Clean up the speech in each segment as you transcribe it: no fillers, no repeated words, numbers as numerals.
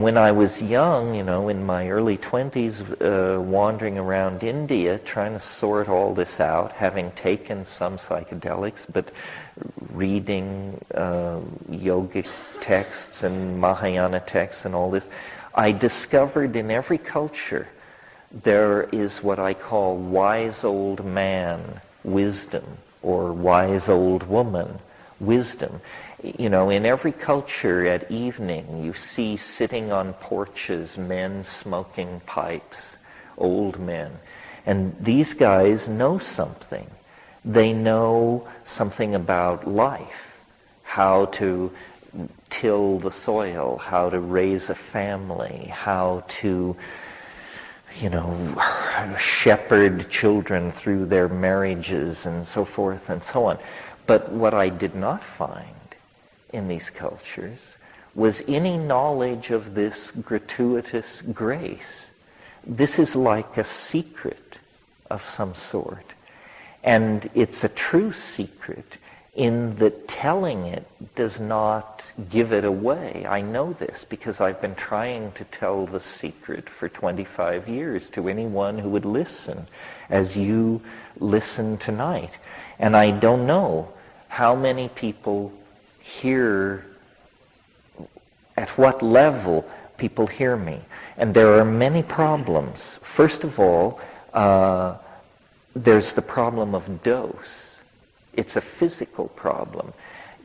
When I was young, in my early 20s, wandering around India, trying to sort all this out, having taken some psychedelics, but reading yogic texts and Mahayana texts and all this, I discovered in every culture there is what I call wise old man wisdom, or wise old woman wisdom. In every culture at evening, you see sitting on porches men smoking pipes, old men. And these guys know something. They know something about life, how to till the soil, how to raise a family, how to, shepherd children through their marriages and so forth and so on. But what I did not find in these cultures was any knowledge of this gratuitous grace. This is like a secret of some sort. And it's a true secret in that telling it does not give it away. I know this because I've been trying to tell the secret for 25 years to anyone who would listen, as you listen tonight. And I don't know how many people hear, at what level people hear me. And there are many problems. First of all, there's the problem of dose. It's a physical problem.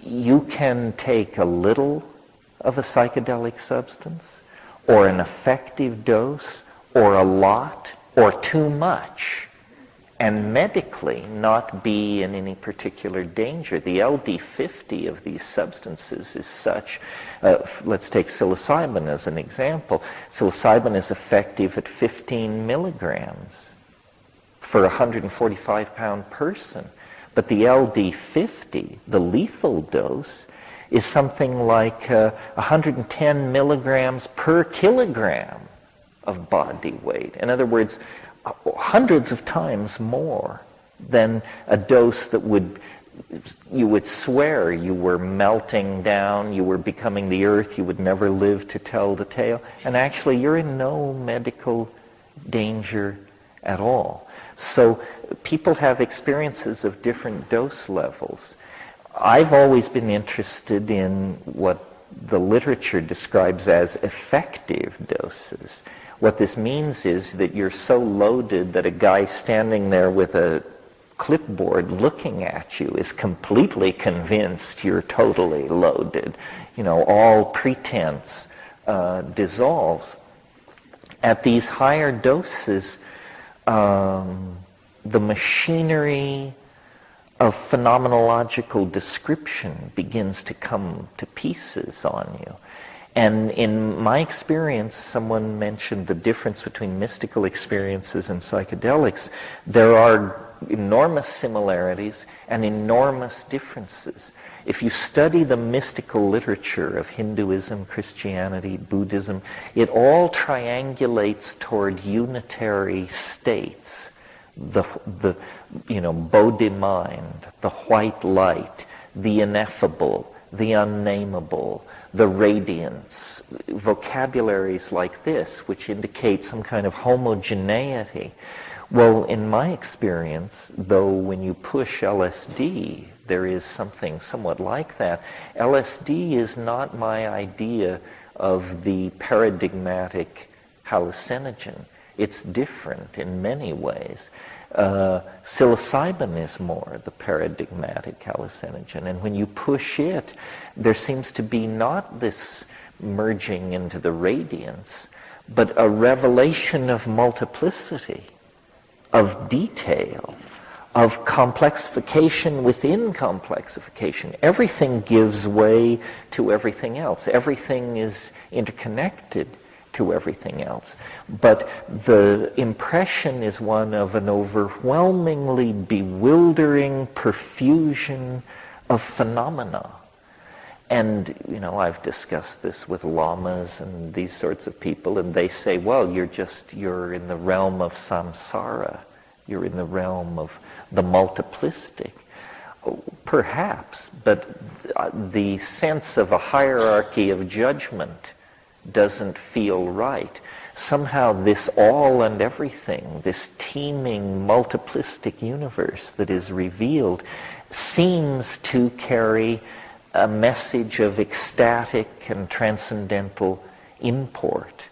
You can take a little of a psychedelic substance, or an effective dose, or a lot, or too much, and medically not be in any particular danger. The LD50 of these substances is such, let's take psilocybin as an example. Psilocybin is effective at 15 milligrams for a 145-pound person. But the LD50, the lethal dose, is something like 110 milligrams per kilogram of body weight. In other words, hundreds of times more than a dose that you would swear you were melting down, you were becoming the earth, you would never live to tell the tale, and actually you're in no medical danger at all. So people have experiences of different dose levels. I've always been interested in what the literature describes as effective doses. What this means is that you're so loaded that a guy standing there with a clipboard looking at you is completely convinced you're totally loaded. All pretense dissolves. At these higher doses, the machinery of phenomenological description begins to come to pieces on you. And in my experience, someone mentioned the difference between mystical experiences and psychedelics. There are enormous similarities and enormous differences. If you study the mystical literature of Hinduism, Christianity, Buddhism, it all triangulates toward unitary states. The Bodhi mind, the white light, the ineffable, the unnameable, the radiance, vocabularies like this, which indicate some kind of homogeneity. Well, in my experience, though, when you push LSD, there is something somewhat like that. LSD is not my idea of the paradigmatic hallucinogen. It's different in many ways. Psilocybin is more the paradigmatic hallucinogen, and when you push it, there seems to be not this merging into the radiance, but a revelation of multiplicity, of detail, of complexification within complexification. Everything gives way to everything else. Everything is interconnected to everything else. But the impression is one of an overwhelmingly bewildering perfusion of phenomena. And, I've discussed this with lamas and these sorts of people, and they say, well, you're in the realm of samsara. You're in the realm of the multiplistic. Perhaps, but the sense of a hierarchy of judgment doesn't feel right. Somehow this all and everything, this teeming multiplistic universe that is revealed, seems to carry a message of ecstatic and transcendental import.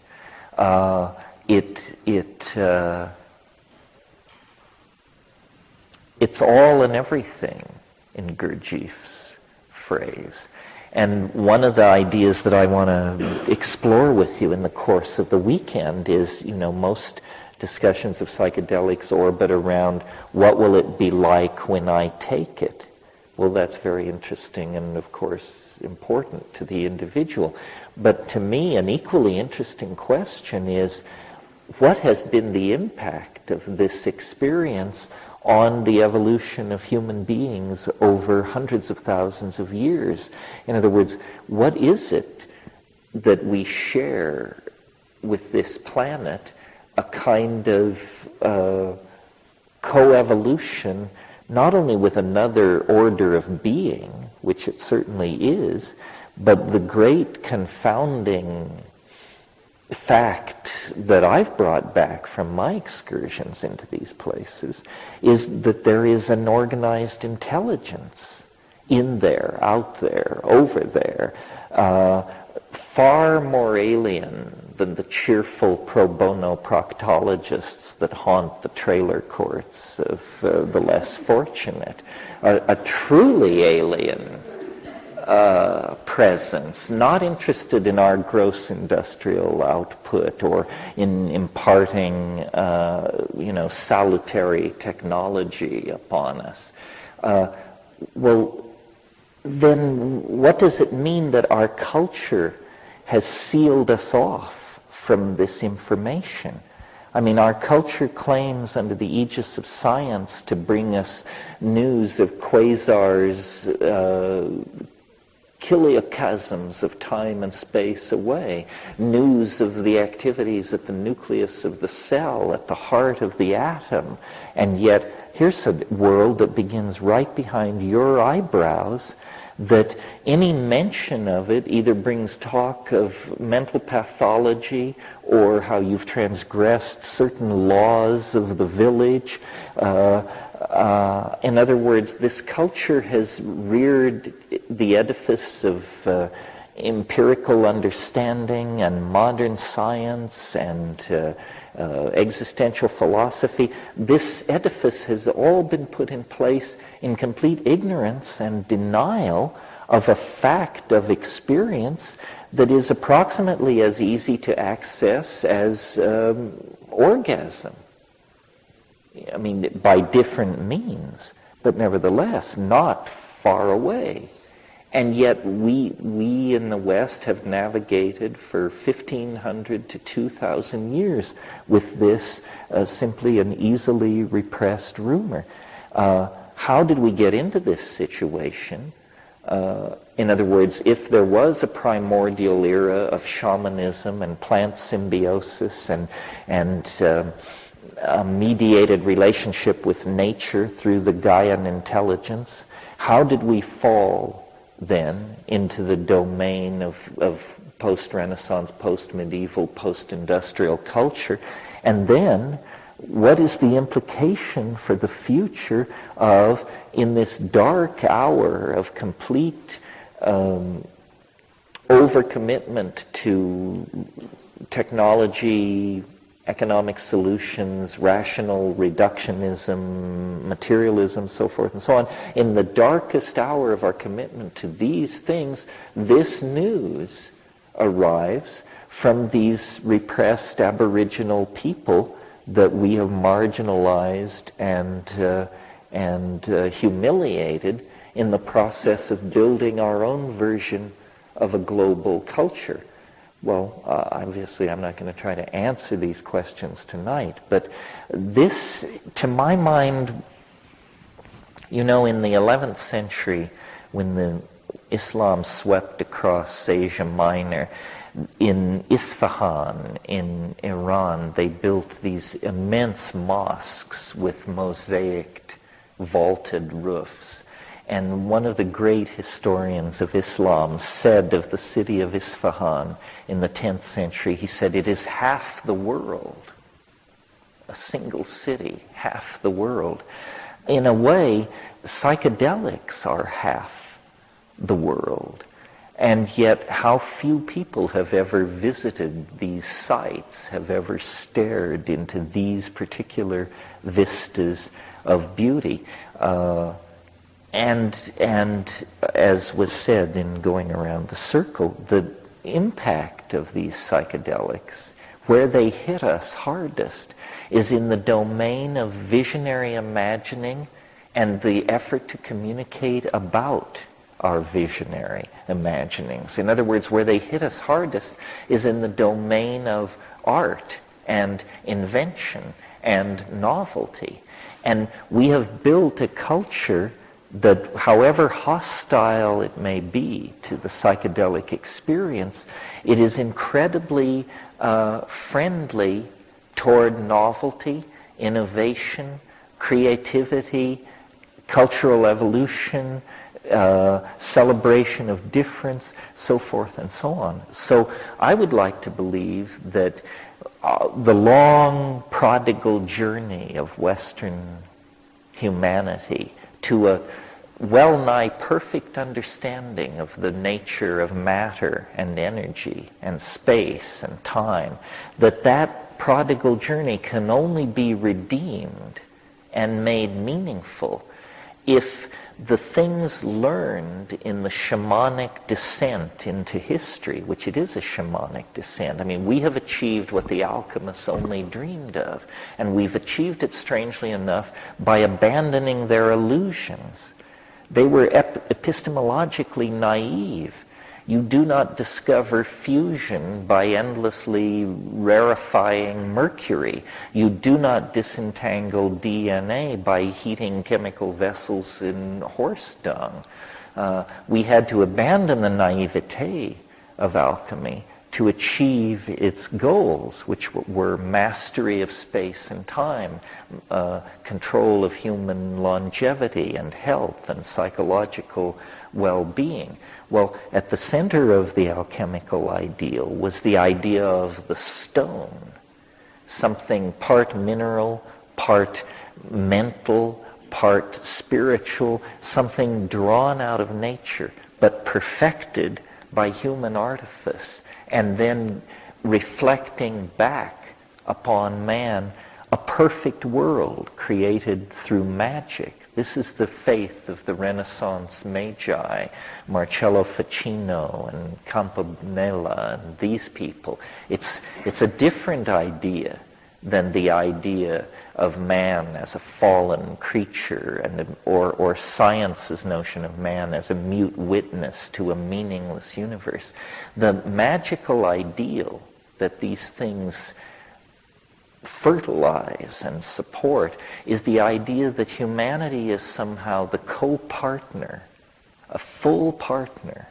It's all and everything, in Gurdjieff's phrase. And one of the ideas that I want to explore with you in the course of the weekend is, most discussions of psychedelics orbit around what will it be like when I take it? Well, that's very interesting and, of course, important to the individual. But to me, an equally interesting question is, what has been the impact of this experience on the evolution of human beings over hundreds of thousands of years? In other words, what is it that we share with this planet, a kind of coevolution, not only with another order of being, which it certainly is, but the great confounding fact that I've brought back from my excursions into these places is that there is an organized intelligence in there, out there, over there, far more alien than the cheerful pro bono proctologists that haunt the trailer courts of the less fortunate. A truly alien presence, not interested in our gross industrial output or in imparting, salutary technology upon us. Well, then what does it mean that our culture has sealed us off from this information? I mean, our culture claims under the aegis of science to bring us news of quasars, kilochasms of time and space away, news of the activities at the nucleus of the cell, at the heart of the atom. And yet, here's a world that begins right behind your eyebrows, that any mention of it either brings talk of mental pathology or how you've transgressed certain laws of the village. In other words, this culture has reared the edifice of empirical understanding and modern science and existential philosophy. This edifice has all been put in place in complete ignorance and denial of a fact of experience that is approximately as easy to access as orgasm. I mean, by different means, but nevertheless not far away. And yet we in the West have navigated for 1,500 to 2,000 years with this simply an easily repressed rumor. How did we get into this situation? In other words, if there was a primordial era of shamanism and plant symbiosis and a mediated relationship with nature through the Gaian intelligence, how did we fall then into the domain of post-Renaissance, post-medieval, post-industrial culture? And then, what is the implication for the future of, in this dark hour of complete overcommitment to technology, economic solutions, rational reductionism, materialism, so forth and so on. In the darkest hour of our commitment to these things, this news arrives from these repressed Aboriginal people that we have marginalized and humiliated in the process of building our own version of a global culture. Well, obviously I'm not going to try to answer these questions tonight, but this, to my mind, in the 11th century, when the Islam swept across Asia Minor, in Isfahan, in Iran, they built these immense mosques with mosaicked, vaulted roofs. And one of the great historians of Islam said of the city of Isfahan in the 10th century, he said, it is half the world. A single city, half the world. In a way, psychedelics are half the world. And yet, how few people have ever visited these sites, have ever stared into these particular vistas of beauty. And as was said in going around the circle, the impact of these psychedelics, where they hit us hardest, is in the domain of visionary imagining and the effort to communicate about our visionary imaginings. In other words, where they hit us hardest is in the domain of art and invention and novelty. And we have built a culture that, however hostile it may be to the psychedelic experience, it is incredibly friendly toward novelty, innovation, creativity, cultural evolution, celebration of difference, so forth and so on. So I would like to believe that the long prodigal journey of Western humanity to a well-nigh perfect understanding of the nature of matter and energy and space and time, that prodigal journey can only be redeemed and made meaningful if the things learned in the shamanic descent into history, which it is a shamanic descent. I mean, we have achieved what the alchemists only dreamed of, and we've achieved it, strangely enough, by abandoning their illusions. They were epistemologically naive. You do not discover fusion by endlessly rarefying mercury. You do not disentangle DNA by heating chemical vessels in horse dung. We had to abandon the naivete of alchemy to achieve its goals, which were mastery of space and time, control of human longevity and health and psychological well-being. Well, at the center of the alchemical ideal was the idea of the stone, something part mineral, part mental, part spiritual, something drawn out of nature, but perfected by human artifice, and then reflecting back upon man a perfect world created through magic. This is the faith of the Renaissance magi, Marcello Ficino and Campanella and these people. It's a different idea than the idea of man as a fallen creature, or science's notion of man as a mute witness to a meaningless universe. The magical ideal that these things fertilize and support is the idea that humanity is somehow the co-partner, a full partner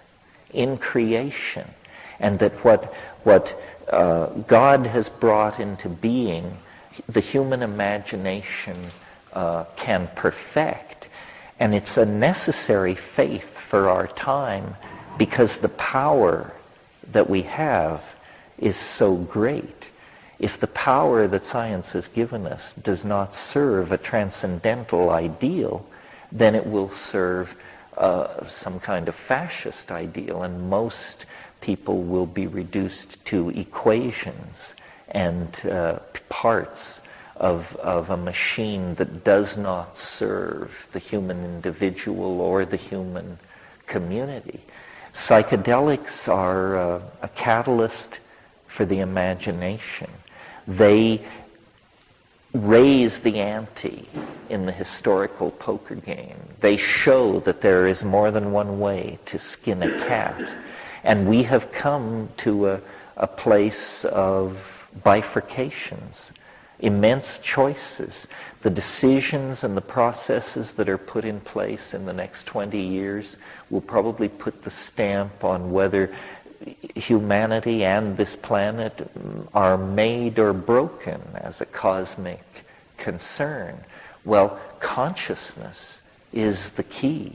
in creation, and that what God has brought into being, the human imagination can perfect. And it's a necessary faith for our time, because the power that we have is so great. If the power that science has given us does not serve a transcendental ideal, then it will serve some kind of fascist ideal, and most people will be reduced to equations and parts of a machine that does not serve the human individual or the human community. Psychedelics are a catalyst for the imagination. They raise the ante in the historical poker game. They show that there is more than one way to skin a cat. And we have come to a place of bifurcations, immense choices. The decisions and the processes that are put in place in the next 20 years will probably put the stamp on whether humanity and this planet are made or broken as a cosmic concern. Well, consciousness is the key.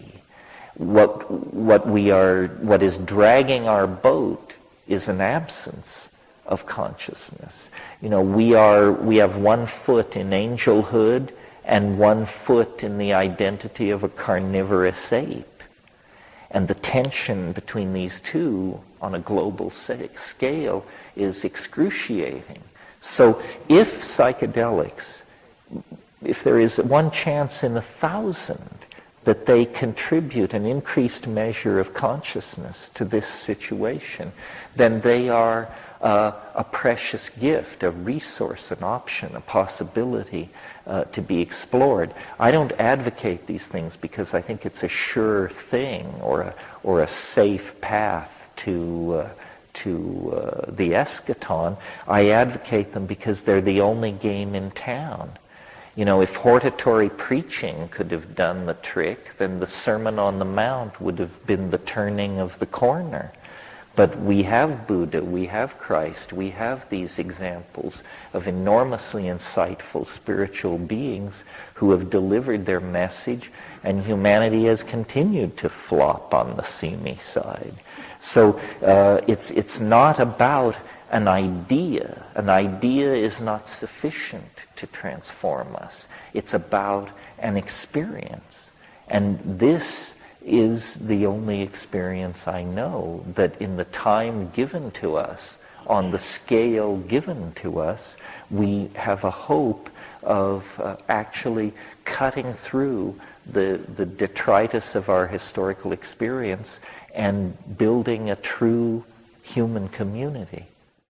What is dragging our boat is an absence of consciousness. We have one foot in angelhood and one foot in the identity of a carnivorous ape. And the tension between these two on a global scale is excruciating. So if psychedelics, if there is one chance in 1,000 that they contribute an increased measure of consciousness to this situation, then they are a precious gift, a resource, an option, a possibility to be explored. I don't advocate these things because I think it's a sure thing or a safe path to the eschaton. I advocate them because they're the only game in town. If hortatory preaching could have done the trick, then the Sermon on the Mount would have been the turning of the corner. But we have Buddha, we have Christ, we have these examples of enormously insightful spiritual beings who have delivered their message, and humanity has continued to flop on the seamy side. So it's not about an idea. An idea is not sufficient to transform us. It's about an experience. And this is the only experience I know that in the time given to us, on the scale given to us, we have a hope of actually cutting through the detritus of our historical experience and building a true human community.